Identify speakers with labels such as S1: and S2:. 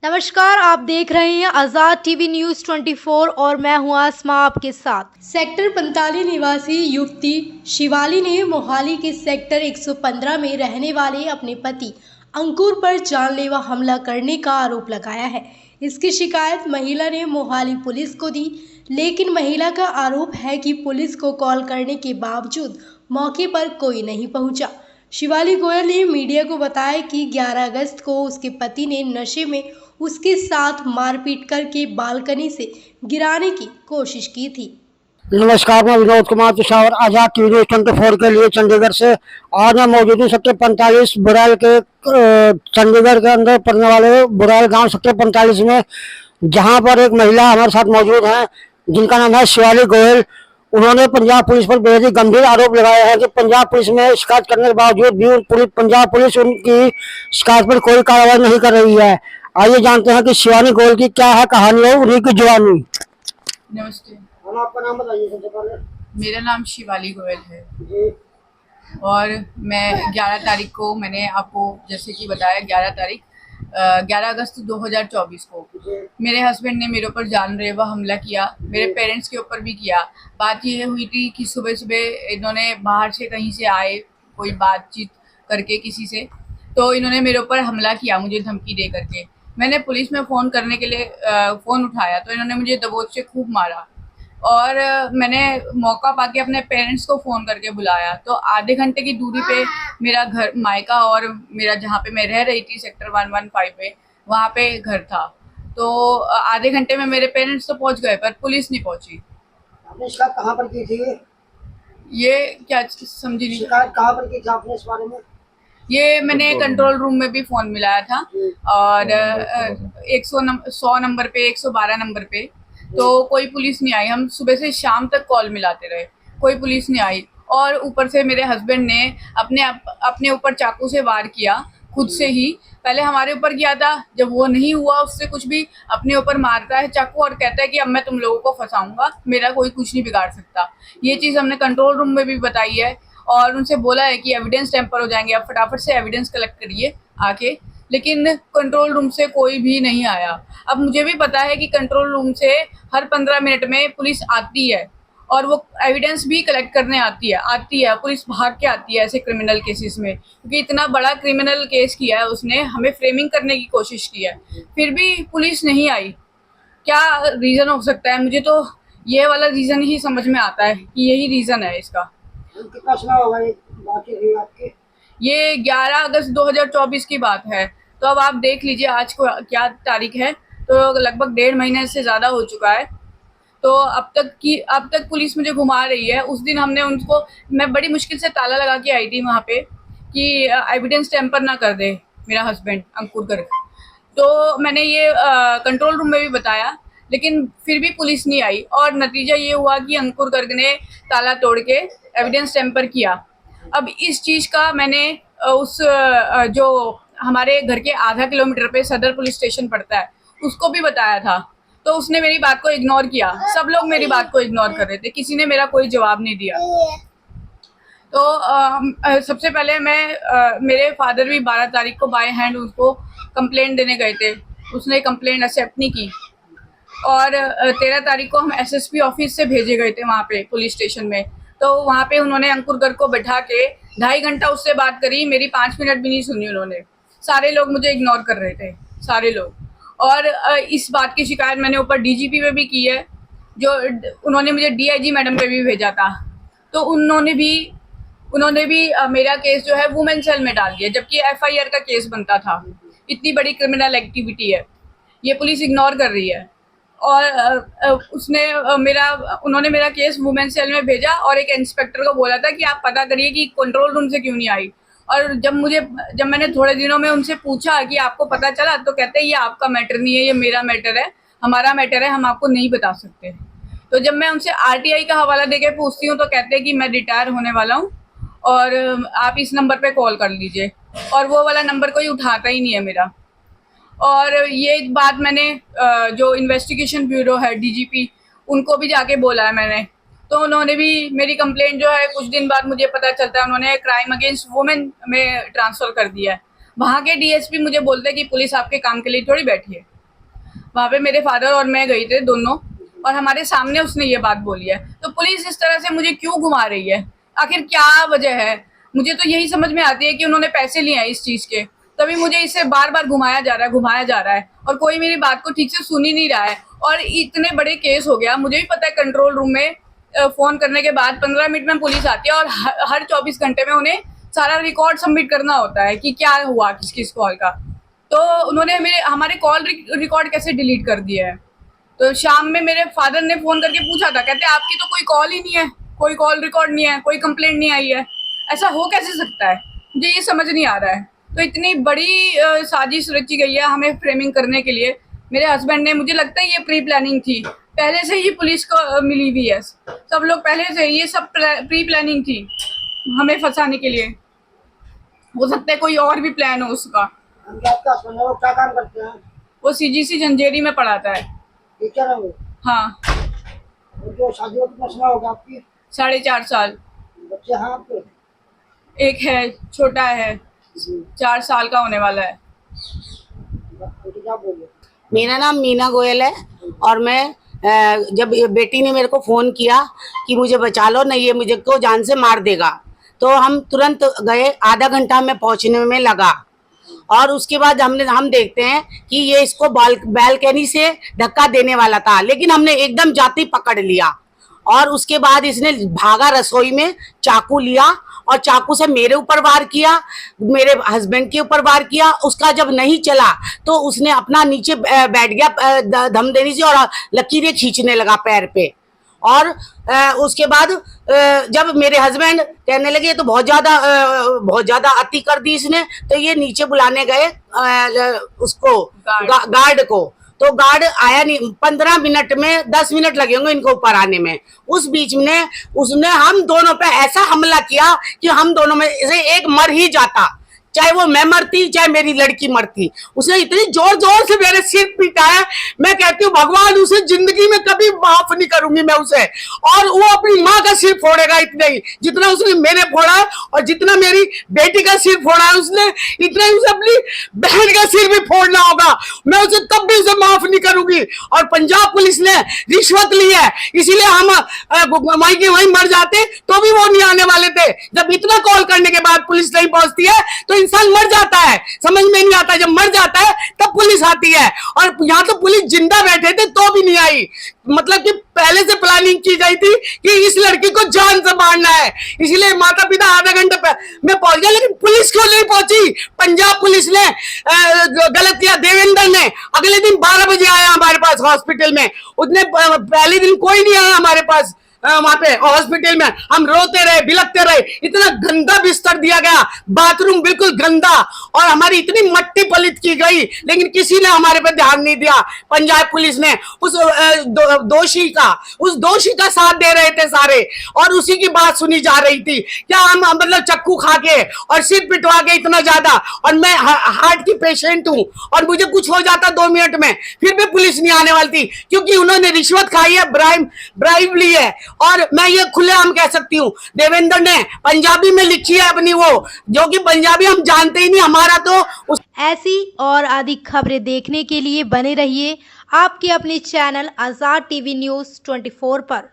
S1: नमस्कार, आप देख रहे हैं आज़ाद टीवी न्यूज़ 24 और मैं हूं आसमा आपके साथ। सेक्टर 45 निवासी युवती शिवाली ने मोहाली के सेक्टर 115 में रहने वाले अपने पति अंकुर पर जानलेवा हमला करने का आरोप लगाया है। इसकी शिकायत महिला ने मोहाली पुलिस को दी, लेकिन महिला का आरोप है कि पुलिस को कॉल करने के बावजूद मौके पर कोई नहीं पहुंचा। शिवाली गोयल ने मीडिया को बताया कि 11 अगस्त को उसके पति ने नशे में उसके साथ मारपीट करके बालकनी से गिराने की कोशिश की थी।
S2: नमस्कार, मैं विनोद कुमार पिशावर आजाद टीवी न्यूज़ 24 के लिए चंडीगढ़ से। आज मैं मौजूद हूँ सेक्टर 45 बुराइल के चंडीगढ़ के अंदर पड़ने वाले बुराइल गांव सेक्टर 45 में, जहां पर एक महिला हमारे साथ मौजूद है जिनका नाम है शिवाली गोयल। उन्होंने पंजाब पुलिस पर बेहद ही गंभीर आरोप लगाया है कि पंजाब पुलिस में शिकायत करने के बावजूद भी पंजाब पुलिस उनकी शिकायत पर कोई कार्रवाई नहीं कर रही है। आइए जानते हैं कि शिवाली गोयल की क्या है कहानी और उन्हीं की जवानी।
S3: नमस्ते,
S2: आपका नाम बताइए सबसे पहले।
S3: मेरा नाम शिवाली गोयल है
S2: जी।
S3: और मैं 11 तारीख को, मैंने आपको जैसे कि बताया 11 अगस्त 2024 को मेरे हस्बैंड ने मेरे ऊपर जानलेवा हमला किया, मेरे पेरेंट्स के ऊपर भी किया। बात ये हुई थी कि सुबह सुबह इन्होंने बाहर से कहीं से आए, कोई बातचीत करके किसी से, तो इन्होंने मेरे ऊपर हमला किया मुझे धमकी दे करके। मैंने पुलिस में फ़ोन करने के लिए फ़ोन उठाया तो इन्होंने मुझे दबोच से खूब मारा और मैंने मौका पाके अपने पेरेंट्स को फ़ोन करके बुलाया तो आधे घंटे की दूरी पे मेरा घर मायका और मेरा जहाँ पे मैं रह रही थी सेक्टर 115 में, वहाँ पे घर था। तो आधे घंटे में मेरे पेरेंट्स तो पहुँच गए पर पुलिस नहीं पहुँची।
S2: आपने शिकायत कहाँ पर की थी?
S3: ये क्या समझी नहीं?
S2: शिकायत कहाँ पर की थी आपने इस बारे में?
S3: ये मैंने कंट्रोल रूम में भी फ़ोन मिलाया था और 100 नंबर पे, 112 नंबर पे, तो कोई पुलिस नहीं आई। हम सुबह से शाम तक कॉल मिलाते रहे, कोई पुलिस नहीं आई। और ऊपर से मेरे हस्बैंड ने अपने ऊपर चाकू से वार किया, खुद से ही। पहले हमारे ऊपर किया था, जब वो नहीं हुआ उससे कुछ भी, अपने ऊपर मारता है चाकू और कहता है कि अब मैं तुम लोगों को फंसाऊंगा, मेरा कोई कुछ नहीं बिगाड़ सकता। ये चीज़ हमने कंट्रोल रूम में भी बताई है और उनसे बोला है कि एविडेंस टैंपर हो जाएंगे, आप फटाफट से एविडेंस कलेक्ट करिए आके, लेकिन कंट्रोल रूम से कोई भी नहीं आया। अब मुझे भी पता है कि कंट्रोल रूम से हर 15 मिनट में पुलिस आती है और वो एविडेंस भी कलेक्ट करने आती है। पुलिस भाग के आती है ऐसे क्रिमिनल केसेस में, क्योंकि इतना बड़ा क्रिमिनल केस किया है उसने, हमें फ्रेमिंग करने की कोशिश की है, फिर भी पुलिस नहीं आई। क्या रीज़न हो सकता है? मुझे तो ये वाला रीज़न ही समझ में आता है कि यही रीज़न है इसका।
S2: कितना समय होगा ये बात हुई आपके?
S3: ये 11 अगस्त 2024 की बात है, तो अब आप देख लीजिए आज को क्या तारीख है, तो लगभग 1.5 महीने से ज़्यादा हो चुका है। तो अब तक पुलिस मुझे घुमा रही है। उस दिन मैं बड़ी मुश्किल से ताला लगा के आई थी वहाँ पे कि एविडेंस टैंपर ना कर दे मेरा हस्बैंड अंकुर गर्ग। तो मैंने ये कंट्रोल रूम में भी बताया, लेकिन फिर भी पुलिस नहीं आई और नतीजा ये हुआ कि अंकुर गर्ग ने ताला तोड़ के एविडेंस टैंपर किया। अब इस चीज़ का मैंने जो हमारे घर के आधा किलोमीटर पे सदर पुलिस स्टेशन पड़ता है उसको भी बताया था, तो उसने मेरी बात को इग्नोर किया। सब लोग मेरी बात को इग्नोर कर रहे थे, किसी ने मेरा कोई जवाब नहीं दिया। तो सबसे पहले मेरे फादर भी 12 तारीख को बाय हैंड उसको कंप्लेंट देने गए थे, उसने कंप्लेंट एक्सेप्ट नहीं की और 13 तारीख को हम एसएसपी ऑफिस से भेजे गए थे वहाँ पे पुलिस स्टेशन में। तो वहाँ पे उन्होंने अंकुर गर्ग को बैठा के 2.5 घंटा उससे बात करी, मेरी 5 मिनट भी नहीं सुनी उन्होंने। सारे लोग मुझे इग्नोर कर रहे थे, सारे लोग। और इस बात की शिकायत मैंने ऊपर डीजीपी पे भी की है, जो उन्होंने मुझे डीआईजी मैडम पे भी भेजा था, तो उन्होंने भी मेरा केस जो है वुमेन सेल में डाल दिया, जबकि एफआईआर का केस बनता था। इतनी बड़ी क्रिमिनल एक्टिविटी है, ये पुलिस इग्नोर कर रही है। और उन्होंने मेरा केस वुमेन सेल में भेजा और एक इंस्पेक्टर को बोला था कि आप पता करिए कि कंट्रोल रूम से क्यों नहीं आई। और जब मैंने थोड़े दिनों में उनसे पूछा कि आपको पता चला, तो कहते हैं ये आपका मैटर नहीं है, ये मेरा मैटर है, हमारा मैटर है, हम आपको नहीं बता सकते। तो जब मैं उनसे आरटीआई का हवाला देके पूछती हूँ तो कहते हैं कि मैं रिटायर होने वाला हूँ और आप इस नंबर पे कॉल कर लीजिए, और वो वाला नंबर कोई उठाता ही नहीं है मेरा। और ये बात मैंने जो इन्वेस्टिगेशन ब्यूरो है डीजीपी, उनको भी जाके बोला है मैंने, तो उन्होंने भी मेरी कंप्लेंट जो है कुछ दिन बाद मुझे पता चलता है उन्होंने क्राइम अगेंस्ट वुमेन में ट्रांसफ़र कर दिया है। वहाँ के डीएसपी मुझे बोलते हैं कि पुलिस आपके काम के लिए थोड़ी बैठी है, वहाँ पे मेरे फादर और मैं गए थे दोनों, और हमारे सामने उसने ये बात बोली है। तो पुलिस इस तरह से मुझे क्यों घुमा रही है, आखिर क्या वजह है? मुझे तो यही समझ में आती है कि उन्होंने पैसे लिए हैं इस चीज के, तभी मुझे इसे बार बार घुमाया जा रहा है और कोई मेरी बात को ठीक से सुन ही नहीं रहा है। और इतने बड़े केस हो गया, मुझे भी पता है कंट्रोल रूम में फोन करने के बाद 15 मिनट में पुलिस आती है और हर 24 घंटे में उन्हें सारा रिकॉर्ड सबमिट करना होता है कि क्या हुआ किस किस कॉल का। तो उन्होंने हमारे कॉल रिकॉर्ड कैसे डिलीट कर दिया है। तो शाम में मेरे फादर ने फोन करके पूछा था, कहते आपकी तो कोई कॉल ही नहीं है, कोई कॉल रिकॉर्ड नहीं है, कोई कंप्लेंट नहीं आई है। ऐसा हो कैसे सकता है, मुझे ये समझ नहीं आ रहा है। तो इतनी बड़ी साजिश रची गई है हमें फ्रेमिंग करने के लिए। मेरे हस्बैंड ने, मुझे लगता है ये प्री प्लानिंग थी, पहले से ही पुलिस को मिली हुई है, सब लोग पहले से, ये सब प्री प्लानिंग थी हमें फंसाने के लिए। हो सकता है कोई और भी प्लान हो उसका।
S2: आपका हस्बैंड वो क्या काम करते हैं?
S3: वो CGC जंजेरी में पढ़ाता है।
S2: टीचर है वो?
S3: हाँ।
S2: जो शादी को कितना समय होगा आपकी?
S3: 4.5 साल।
S2: बच्चे हैं आपके?
S3: एक है, छोटा है, 4 साल का होने वाला है।
S2: क्या बोलिए?
S4: मेरा नाम मीना गोयल है और मैं जब बेटी ने मेरे को फ़ोन किया कि मुझे बचा लो, नहीं ये मुझे को जान से मार देगा, तो हम तुरंत गए। आधा घंटा में पहुंचने में लगा और उसके बाद हम देखते हैं कि ये इसको बालकनी से धक्का देने वाला था, लेकिन हमने एकदम जाते ही पकड़ लिया और उसके बाद इसने भागा रसोई में, चाकू लिया और चाकू से मेरे ऊपर वार किया, मेरे हस्बैंड के ऊपर वार किया। उसका जब नहीं चला तो उसने अपना नीचे बैठ गया धम देने से और लकीरें खींचने लगा पैर पे। और उसके बाद जब मेरे हस्बैंड कहने लगे तो बहुत ज्यादा अति कर दी इसने, तो ये नीचे बुलाने गए उसको गार्ड को। तो गार्ड आया नहीं, 15 मिनट में 10 मिनट लगे होंगे इनको ऊपर आने में। उस बीच में उसने हम दोनों पे ऐसा हमला किया कि हम दोनों में से एक मर ही जाता, चाहे वो मैं मरती चाहे मेरी लड़की मरती। उसने इतनी जोर जोर से मेरे सिर पीटा है, मैं कहती हूँ भगवान उसे जिंदगी में कभी माफ नहीं करूंगी मैं उसे। और वो अपनी माँ का सिर फोड़ेगा इतने ही जितना उसने मेरे फोड़ा है, और जितना मेरी बेटी का सिर फोड़ा है उसने, इतना ही उसे अपनी बहन का सिर भी फोड़ना होगा। मैं उसे तब भी उसे माफ नहीं करूंगी। और पंजाब पुलिस ने रिश्वत ली है, इसीलिए हम वहीं के वहीं मर जाते तो भी वो नहीं आने वाले थे। जब इतना कॉल करने के बाद पुलिस नहीं पहुंचती है तो इंसान मर जाता है, समझ में नहीं आता। जब मर जाता है तब पुलिस आती है, और यहाँ तो पुलिस जिंदा बैठे थे तो भी नहीं आई। मतलब कि पहले से प्लानिंग की गई थी कि इस लड़की को जान से मारना है, इसलिए माता पिता आधा घंटे में पहुंच गए, लेकिन पुलिस क्यों नहीं पहुंची? पंजाब पुलिस ने गलत किया। देवेंद्र ने अगले दिन 12 बजे आया हमारे पास हॉस्पिटल में, उसने पहले दिन कोई नहीं आया हमारे पास वहां पे हॉस्पिटल में। हम रोते रहे, बिलखते रहे, इतना गंदा बिस्तर दिया गया, बाथरूम बिल्कुल गंदा, और हमारी इतनी मट्टी पलित की गई, लेकिन किसी ने हमारे पे ध्यान नहीं दिया। पंजाब पुलिस ने उस दोषी का साथ दे रहे थे सारे, और उसी की बात सुनी जा रही थी। क्या हम मतलब चक्कू खा के और सिर पिटवा के इतना ज्यादा, और मैं हार्ट की पेशेंट हूं और मुझे कुछ हो जाता 2 मिनट में, फिर भी पुलिस नहीं आने वाली थी, क्योंकि उन्होंने रिश्वत खाई है, ब्राइब ली है। और मैं ये खुलेआम कह सकती हूँ, देवेंद्र ने पंजाबी में लिखी है अपनी, वो जो कि पंजाबी हम जानते ही नहीं, हमारा तो
S1: ऐसी और अधिक खबरें देखने के लिए बने रहिए आपके अपने चैनल आजाद टीवी न्यूज़ 24 पर।